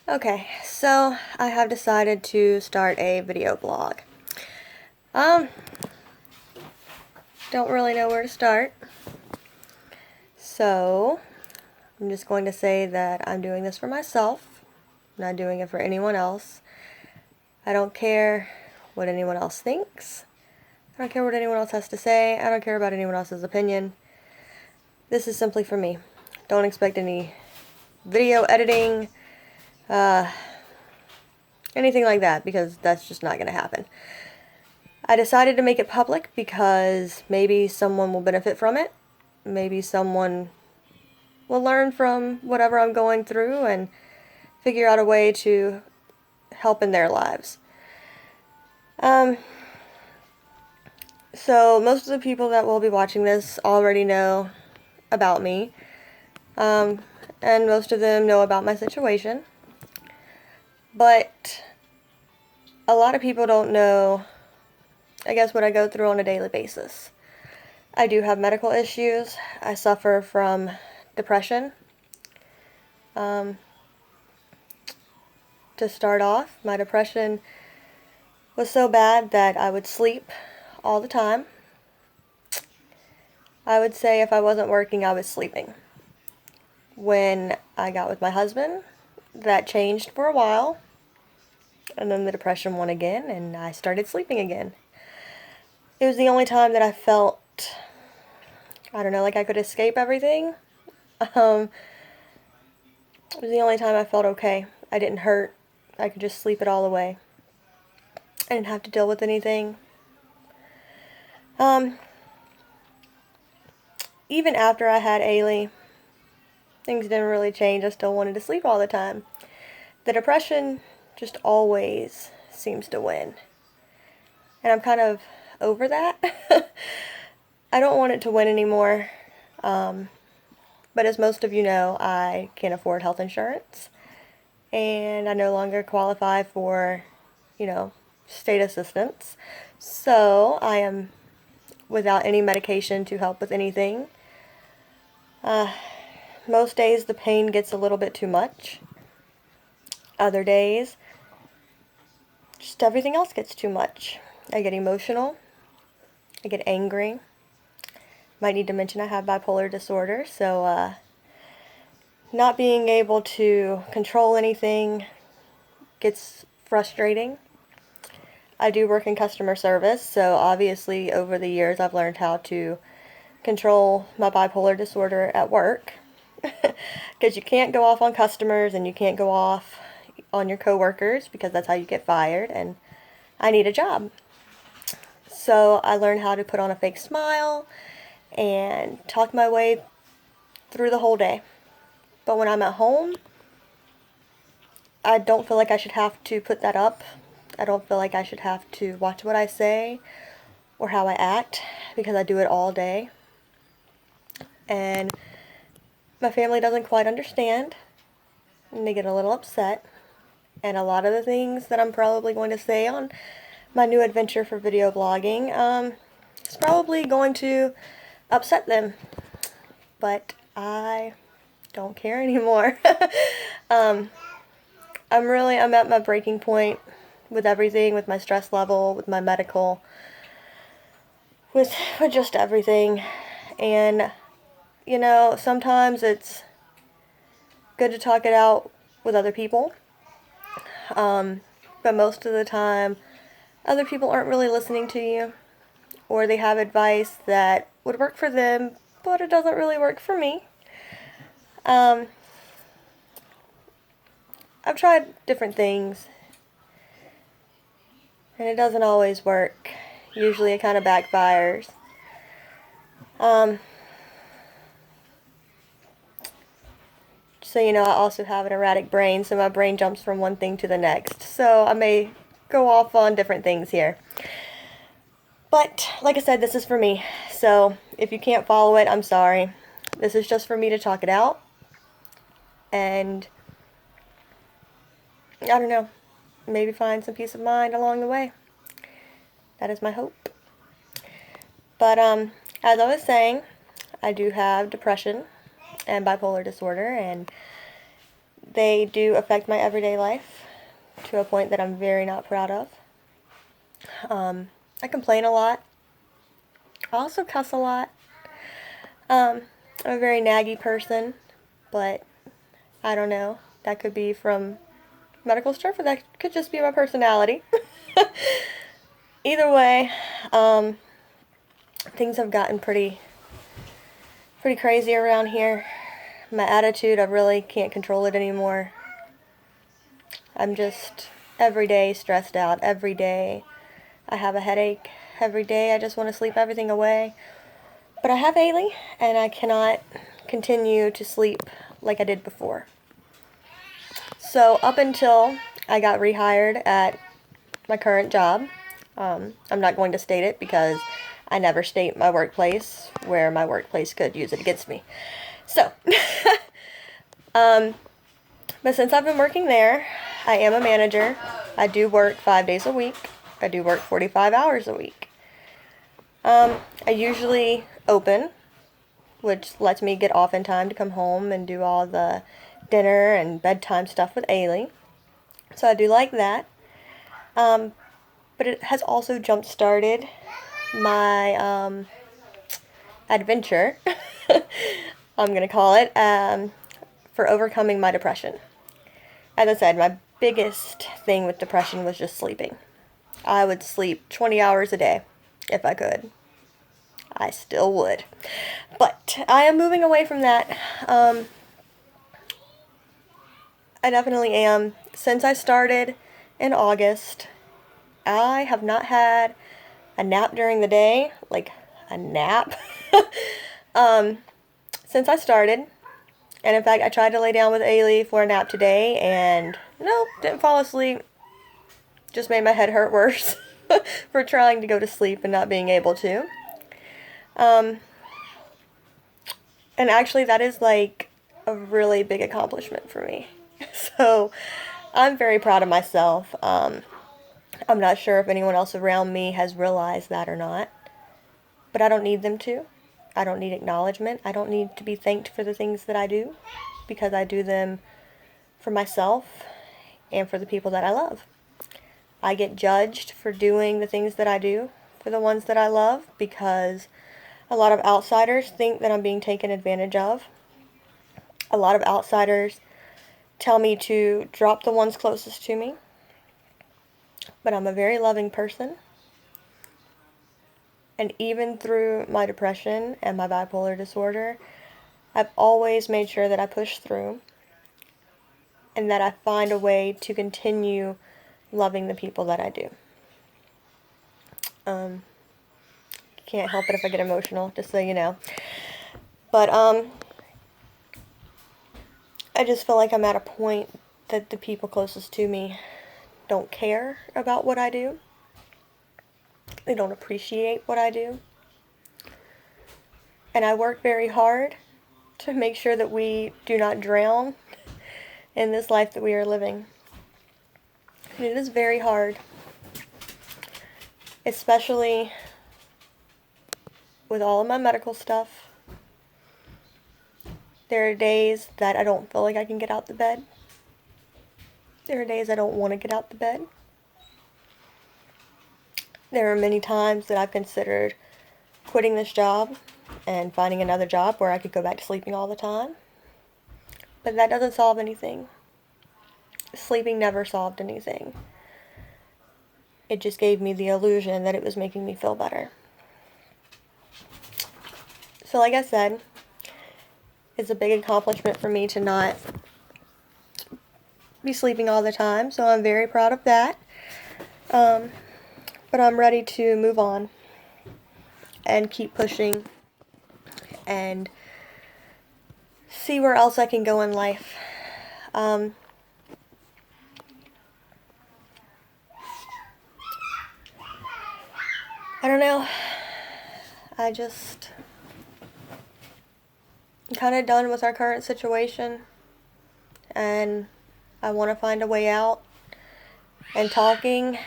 Okay, so I have decided to start a video blog. Um, don't really know where to start. So, I'm just going to say that I'm doing this for myself, not doing it for anyone else. I don't care what anyone else thinks. I don't care what anyone else has to say. I don't care about anyone else's opinion. This is simply for me. Don't expect any video editing, anything like that, because that's just not going to happen. I decided to make it public because maybe someone will benefit from it. Maybe someone will learn from whatever I'm going through and figure out a way to help in their lives. Um, so most of the people that will be watching this already know about me. Um, and most of them know about my situation. But a lot of people don't know, I guess, what I go through on a daily basis. I do have medical issues. I suffer from depression. To start off, my depression was so bad that I would sleep all the time. I would say if I wasn't working, I was sleeping. When I got with my husband, that changed for a while, and then the depression won again, and I started sleeping again. It was the only time that I felt, I don't know, like I could escape everything. Um, it was the only time I felt okay. I didn't hurt. I could just sleep it all away. I didn't have to deal with anything. Um, Even after I had Ailey, things didn't really change. I still wanted to sleep all the time. The depression just always seems to win. And I'm kind of over that. I don't want it to win anymore. But as most of you know, I can't afford health insurance. And I no longer qualify for, you know, state assistance. So I am without any medication to help with anything. Most days the pain gets a little bit too much. Other days, just everything else gets too much. I get emotional. I get angry. Might need to mention I have bipolar disorder, so not being able to control anything gets frustrating. I do work in customer service, so obviously over the years I've learned how to control my bipolar disorder at work. Because you can't go off on customers and you can't go off on your coworkers because that's how you get fired, and I need a job. So I learned how to put on a fake smile and talk my way through the whole day. But when I'm at home, I don't feel like I should have to put that up. I don't feel like I should have to watch what I say or how I act because I do it all day. And my family doesn't quite understand, and they get a little upset. And a lot of the things that I'm probably going to say on my new adventure for video blogging is probably going to upset them. But I don't care anymore. I'm at my breaking point with everything, with my stress level, with my medical, with just everything. And you know, sometimes it's good to talk it out with other people. But most of the time, other people aren't really listening to you, or they have advice that would work for them, but it doesn't really work for me. Um, I've tried different things, and it doesn't always work. Usually it kind of backfires. So, you know, I also have an erratic brain, so my brain jumps from one thing to the next. So I may go off on different things here. But, like I said, this is for me. So, if you can't follow it, I'm sorry. This is just for me to talk it out. And, I don't know, maybe find some peace of mind along the way. That is my hope. But, as I was saying, I do have depression and bipolar disorder, and they do affect my everyday life to a point that I'm very not proud of. I complain a lot. I also cuss a lot. I'm a very naggy person, but I don't know. That could be from medical stuff, or that could just be my personality. Either way, things have gotten pretty crazy around here. My attitude, I really can't control it anymore. I'm just every day stressed out. Every day I have a headache. Every day I just want to sleep everything away. But I have Ailey, and I cannot continue to sleep like I did before. So up until I got rehired at my current job, I'm not going to state it because I never state my workplace where my workplace could use it against me. So, but since I've been working there, I am a manager. I do work 5 days a week. I do work 45 hours a week. I usually open, which lets me get off in time to come home and do all the dinner and bedtime stuff with Ailey. So I do like that. But it has also jump-started my adventure, I'm going to call it, for overcoming my depression. As I said, my biggest thing with depression was just sleeping. I would sleep 20 hours a day if I could. I still would. But I am moving away from that. I definitely am. Since I started in August, I have not had a nap during the day, like a nap, since I started. And in fact, I tried to lay down with Ailey for a nap today, and nope, didn't fall asleep. Just made my head hurt worse for trying to go to sleep and not being able to. And actually, that is like a really big accomplishment for me. So I'm very proud of myself. I'm not sure if anyone else around me has realized that or not, but I don't need them to. I don't need acknowledgement. I don't need to be thanked for the things that I do, because I do them for myself and for the people that I love. I get judged for doing the things that I do for the ones that I love because a lot of outsiders think that I'm being taken advantage of. A lot of outsiders tell me to drop the ones closest to me. But I'm a very loving person. And even through my depression and my bipolar disorder, I've always made sure that I push through and that I find a way to continue loving the people that I do. Can't help it if I get emotional, just so you know. But I just feel like I'm at a point that the people closest to me don't care about what I do. They don't appreciate what I do. And I work very hard to make sure that we do not drown in this life that we are living. And it is very hard, especially with all of my medical stuff. There are days that I don't feel like I can get out the bed. There are days I don't want to get out the bed. There are many times that I've considered quitting this job and finding another job where I could go back to sleeping all the time. But that doesn't solve anything. Sleeping never solved anything. It just gave me the illusion that it was making me feel better. So like I said, it's a big accomplishment for me to not be sleeping all the time, so I'm very proud of that. But I'm ready to move on and keep pushing and see where else I can go in life. I don't know. I'm kind of done with our current situation, and I want to find a way out, and talking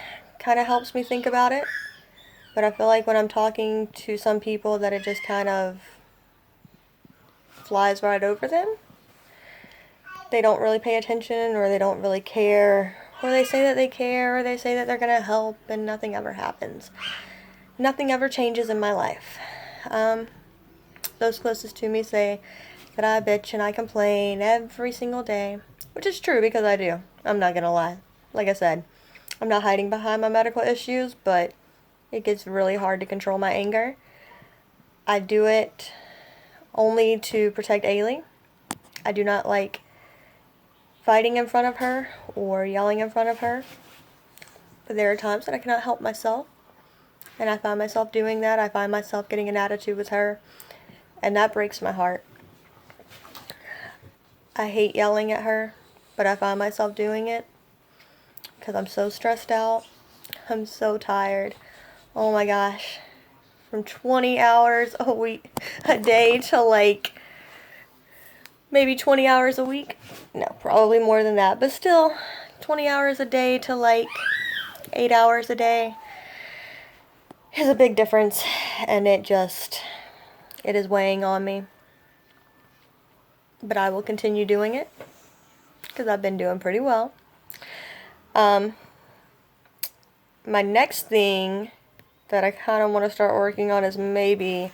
kind of helps me think about it. But I feel like when I'm talking to some people that it just kind of flies right over them. they don't really pay attention, or they don't really care, or they say that they care, or they say that they're going to help, and nothing ever happens. Nothing ever changes in my life. Those closest to me say that I bitch and I complain every single day, which is true because I do. I'm not going to lie. Like I said, I'm not hiding behind my medical issues, but it gets really hard to control my anger. I do it only to protect Ailey. I do not like fighting in front of her or yelling in front of her. But there are times that I cannot help myself, and I find myself doing that. I find myself getting an attitude with her, and that breaks my heart. I hate yelling at her, but I find myself doing it because I'm so stressed out. I'm so tired. Oh my gosh. From 20 hours a day to like maybe 20 hours a week. No, probably more than that, but still 20 hours a day to like 8 hours a day is a big difference, and it is weighing on me. But I will continue doing it because I've been doing pretty well. My next thing that I kind of want to start working on is maybe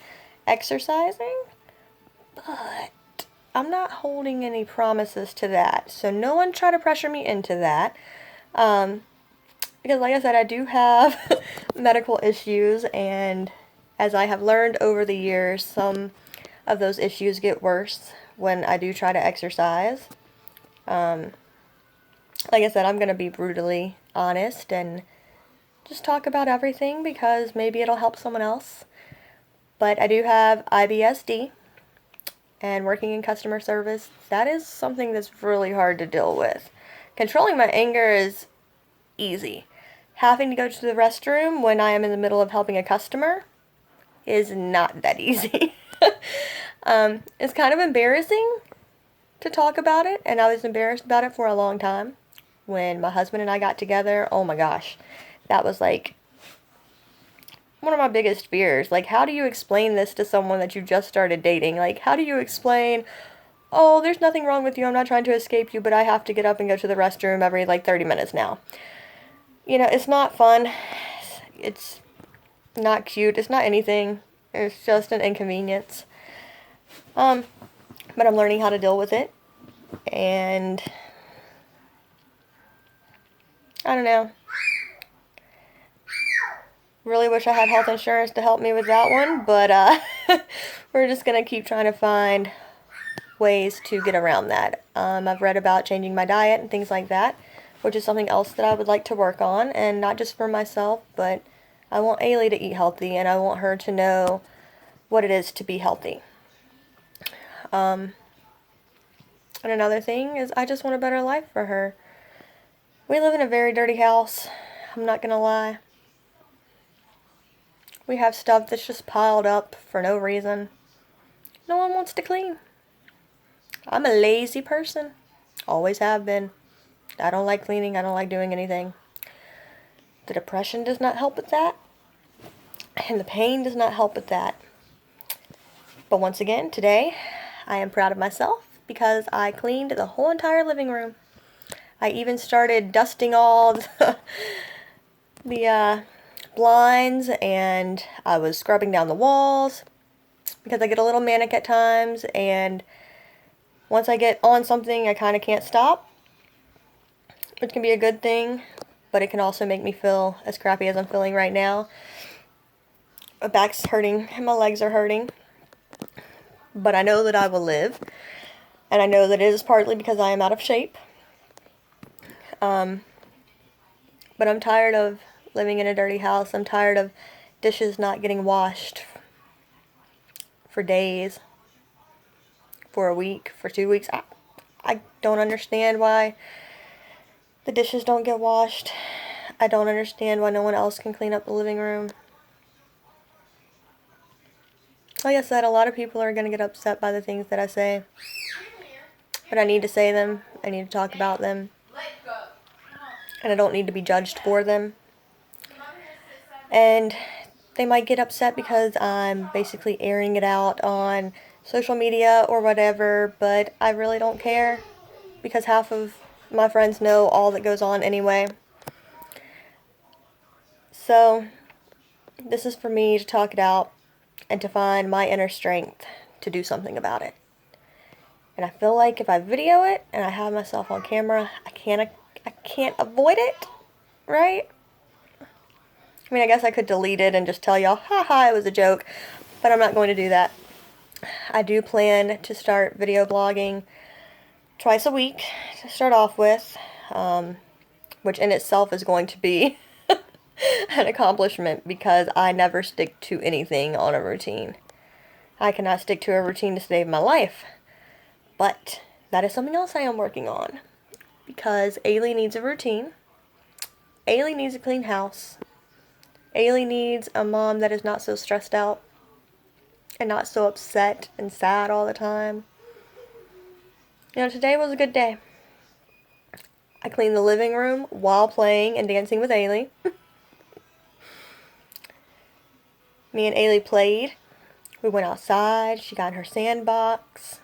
exercising, but I'm not holding any promises to that, so no one try to pressure me into that, because like I said, I do have medical issues, and as I have learned over the years, some of those issues get worse when I do try to exercise. Like I said, I'm going to be brutally honest and just talk about everything because maybe it'll help someone else. But I do have IBS-D, and working in customer service, that is something that's really hard to deal with. Controlling my anger is easy. Having to go to the restroom when I am in the middle of helping a customer is not that easy. It's kind of embarrassing to talk about it, and I was embarrassed about it for a long time. When my husband and I got together, oh my gosh, that was like one of my biggest fears. Like, how do you explain this to someone that you just started dating? Like, how do you explain, oh, there's nothing wrong with you, I'm not trying to escape you, but I have to get up and go to the restroom every like 30 minutes now. You know, it's not fun. It's not cute. It's not anything. It's just an inconvenience. But I'm learning how to deal with it. And I don't know. Really wish I had health insurance to help me with that one, but we're just going to keep trying to find ways to get around that. I've read about changing my diet and things like that, which is something else that I would like to work on, and not just for myself, but I want Ailey to eat healthy, and I want her to know what it is to be healthy. And another thing is I just want a better life for her. We live in a very dirty house, I'm not going to lie. We have stuff that's just piled up for no reason. No one wants to clean. I'm a lazy person. Always have been. I don't like cleaning. I don't like doing anything. The depression does not help with that. And the pain does not help with that. But once again, today, I am proud of myself because I cleaned the whole entire living room. I even started dusting all the blinds, and I was scrubbing down the walls because I get a little manic at times, and once I get on something I kind of can't stop, which can be a good thing, but it can also make me feel as crappy as I'm feeling right now. My back's hurting and my legs are hurting, but I know that I will live, and I know that it is partly because I am out of shape. But I'm tired of living in a dirty house. I'm tired of dishes not getting washed for days, for a week, for 2 weeks. I don't understand why the dishes don't get washed. I don't understand why no one else can clean up the living room. Like I said, a lot of people are going to get upset by the things that I say. But I need to say them. I need to talk about them. And I don't need to be judged for them. And they might get upset because I'm basically airing it out on social media or whatever, but I really don't care. because half of my friends know all that goes on anyway. So this is for me to talk it out and to find my inner strength to do something about it. And I feel like if I video it and I have myself on camera, I can't avoid it, right? I mean, I guess I could delete it and just tell y'all, haha, it was a joke, but I'm not going to do that. I do plan to start video blogging twice a week to start off with, which in itself is going to be an accomplishment because I never stick to anything on a routine. I cannot stick to a routine to save my life, but that is something else I am working on because Ailey needs a routine. Ailey needs a clean house. Ailey needs a mom that is not so stressed out and not so upset and sad all the time. You know, today was a good day. I cleaned the living room while playing and dancing with Ailey. Me and Ailey played. We went outside. She got in her sandbox.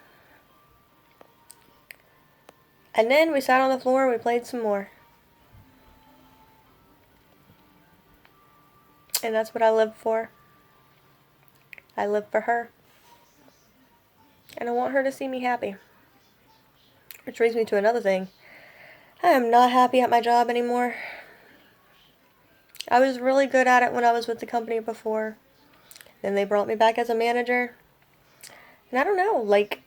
And then we sat on the floor and we played some more. And that's what I live for. I live for her. And I want her to see me happy. Which brings me to another thing. I am not happy at my job anymore. I was really good at it when I was with the company before. Then they brought me back as a manager. And I don't know, like,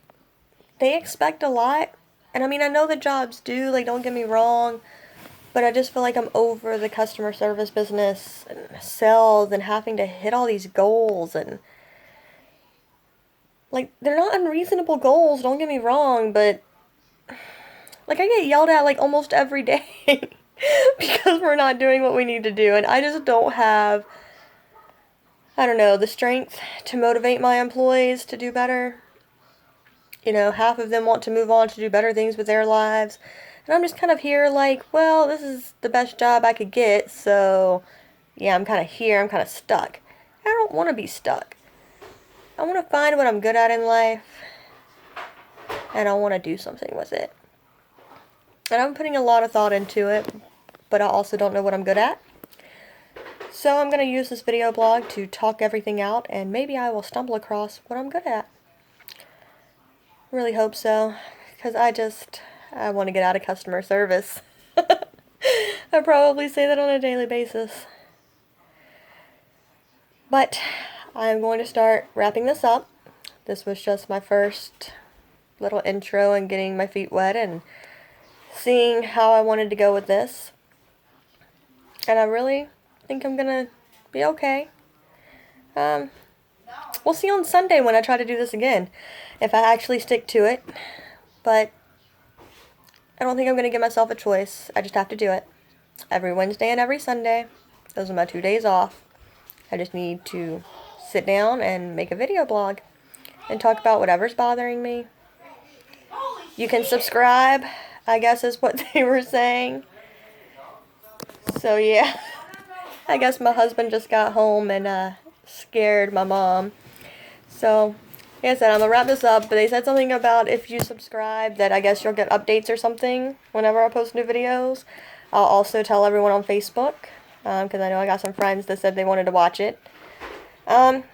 they expect a lot. And I mean, I know the jobs do, like, don't get me wrong. But I just feel like I'm over the customer service business and sales and having to hit all these goals. And, like, they're not unreasonable goals, don't get me wrong, but, like, I get yelled at, like, almost every day because we're not doing what we need to do. And I just don't have, I don't know, the strength to motivate my employees to do better. You know, half of them want to move on to do better things with their lives. And I'm just kind of here like, well, this is the best job I could get, so yeah, I'm kind of here, I'm kind of stuck. I don't want to be stuck. I want to find what I'm good at in life, and I want to do something with it. And I'm putting a lot of thought into it, but I also don't know what I'm good at. So I'm going to use this video blog to talk everything out, and maybe I will stumble across what I'm good at. Really hope so, because I want to get out of customer service. I probably say that on a daily basis. But I'm going to start wrapping this up. This was just my first little intro and getting my feet wet and seeing how I wanted to go with this. And I really think I'm going to be okay. We'll see on Sunday when I try to do this again, if I actually stick to it. But I don't think I'm going to give myself a choice. I just have to do it. Every Wednesday and every Sunday. Those are my 2 days off. I just need to sit down and make a video blog and talk about whatever's bothering me. You can subscribe, I guess is what they were saying. So yeah, I guess my husband just got home and scared my mom. So, like I said, I'm going to wrap this up, but they said something about if you subscribe that I guess you'll get updates or something whenever I post new videos. I'll also tell everyone on Facebook, because I know I got some friends that said they wanted to watch it. But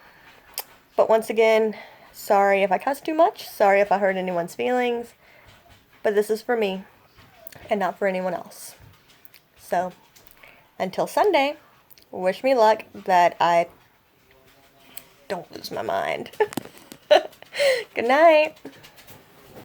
once again, sorry if I cuss too much, sorry if I hurt anyone's feelings, but this is for me and not for anyone else. So, until Sunday, wish me luck that I don't lose my mind. Good night.